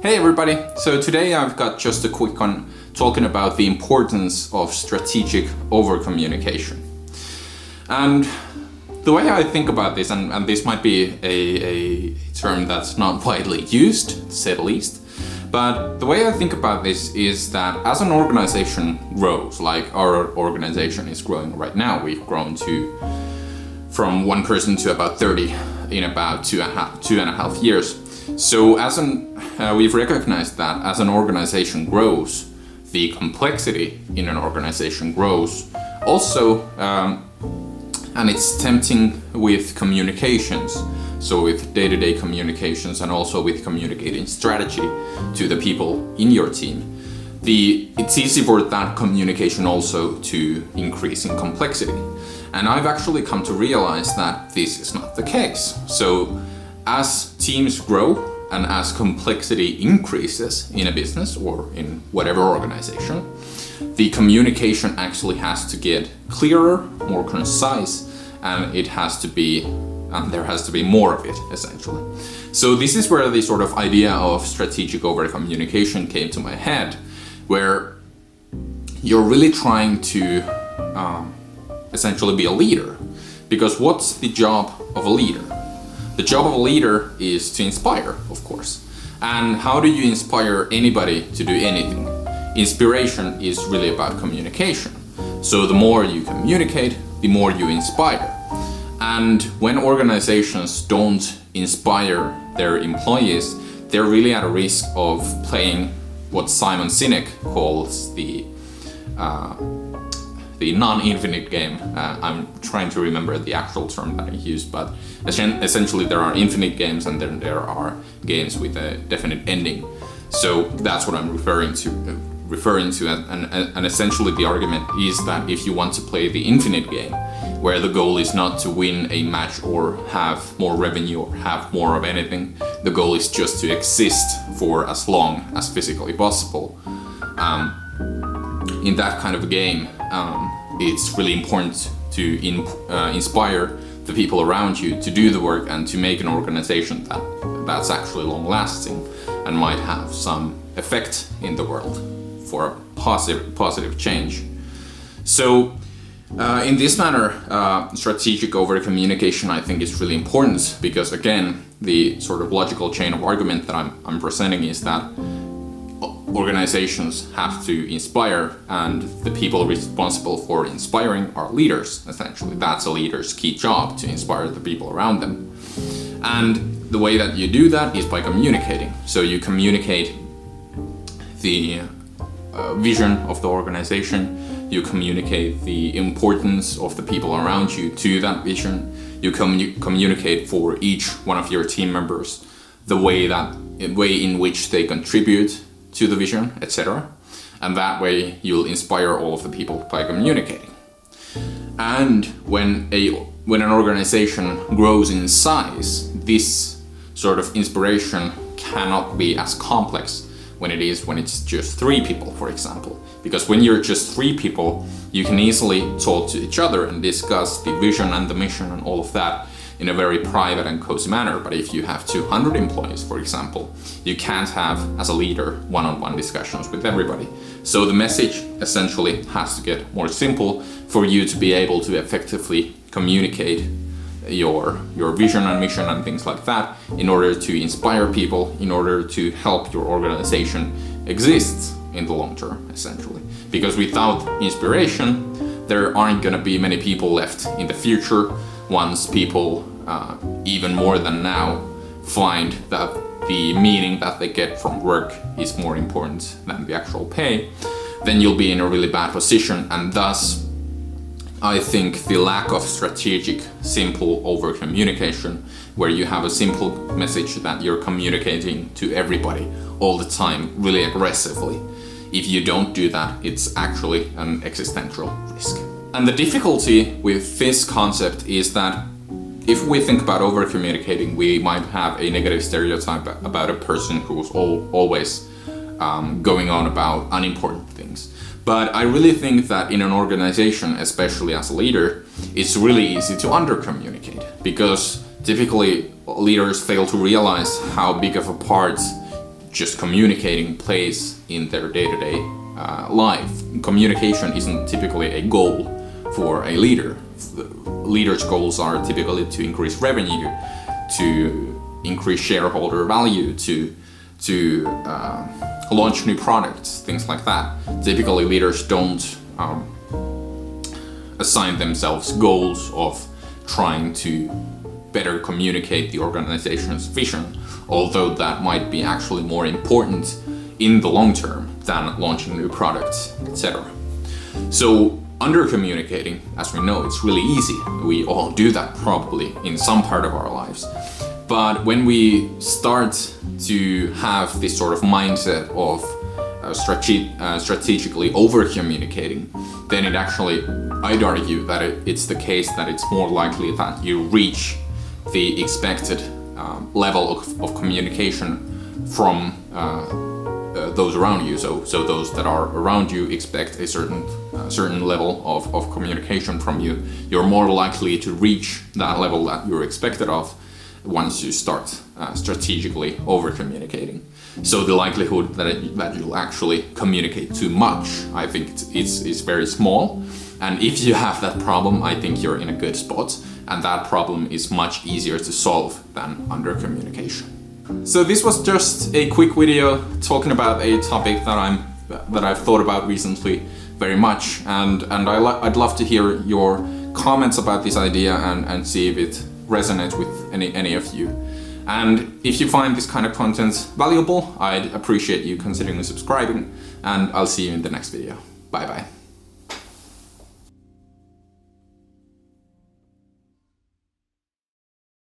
Hey everybody! So today I've got just a quick one talking about the importance of strategic overcommunication. And the way I think about this, and this might be a term that's not widely used, to say the least, but the way I think about this is that as an organization grows, like our organization is growing right now, we've grown from one person to about 30 in about two and a half years. So we've recognized that as an organization grows, the complexity in an organization grows. Also, and it's tempting with communications, so with day-to-day communications and also with communicating strategy to the people in your team. It's easy for that communication also to increase in complexity. And I've actually come to realize that this is not the case. So as teams grow and as complexity increases in a business or in whatever organization, the communication actually has to get clearer, more concise, and there has to be more of it, essentially. So this is where the sort of idea of strategic over-communication came to my head, where you're really trying to essentially be a leader. Because what's the job of a leader? The job of a leader is to inspire, of course. And how do you inspire anybody to do anything? Inspiration is really about communication. So the more you communicate, the more you inspire. And when organizations don't inspire their employees, they're really at a risk of playing what Simon Sinek calls the Noninfinite Game. I'm trying to remember the actual term that I used, but essentially there are infinite games and then there are games with a definite ending. So that's what I'm referring to, and essentially the argument is that if you want to play the infinite game, where the goal is not to win a match or have more revenue or have more of anything, the goal is just to exist for as long as physically possible. In that kind of a game, it's really important to inspire the people around you to do the work and to make an organization that's actually long-lasting and might have some effect in the world for a positive change. So in this manner, strategic over-communication I think is really important because, again, the sort of logical chain of argument that I'm presenting is that organizations have to inspire, and the people responsible for inspiring are leaders, essentially. That's a leader's key job, to inspire the people around them. And the way that you do that is by communicating. So you communicate the vision of the organization, you communicate the importance of the people around you to that vision, you communicate for each one of your team members the way in which they contribute to the vision, etc. And that way you'll inspire all of the people by communicating. And when an organization grows in size, this sort of inspiration cannot be as complex when it's just 3 people, for example. Because when you're just 3 people, you can easily talk to each other and discuss the vision and the mission and all of that in a very private and cozy manner. But if you have 200 employees, for example, you can't have, as a leader, one-on-one discussions with everybody. So the message essentially has to get more simple for you to be able to effectively communicate your vision and mission and things like that in order to inspire people, in order to help your organization exist in the long term, essentially. Because without inspiration, there aren't going to be many people left in the future. Once people, even more than now, find that the meaning that they get from work is more important than the actual pay, then you'll be in a really bad position. And thus, I think the lack of strategic, simple over-communication, where you have a simple message that you're communicating to everybody all the time, really aggressively, if you don't do that, it's actually an existential risk. And the difficulty with this concept is that if we think about over-communicating, we might have a negative stereotype about a person who's always going on about unimportant things. But I really think that in an organization, especially as a leader, it's really easy to under-communicate, because typically leaders fail to realize how big of a part just communicating place in their day-to-day life. Communication isn't typically a goal for a leader. Leaders' goals are typically to increase revenue, to increase shareholder value, to launch new products, things like that. Typically, leaders don't assign themselves goals of trying to better communicate the organization's vision, although that might be actually more important in the long term than launching new products, etc. So under-communicating, as we know, it's really easy. We all do that probably in some part of our lives. But when we start to have this sort of mindset of strategically over-communicating, then it actually, I'd argue that it's the case that it's more likely that you reach the expected level of communication from those around you. So those that are around you expect a certain level of communication from you. You're more likely to reach that level that you're expected of once you start strategically over-communicating. So the likelihood that you'll actually communicate too much, I think is very small. And if you have that problem, I think you're in a good spot. And that problem is much easier to solve than under-communication. So this was just a quick video talking about a topic that I've thought about recently very much, and I'd love to hear your comments about this idea and see if it resonates with any of you. And if you find this kind of content valuable, I'd appreciate you considering subscribing, and I'll see you in the next video. Bye bye.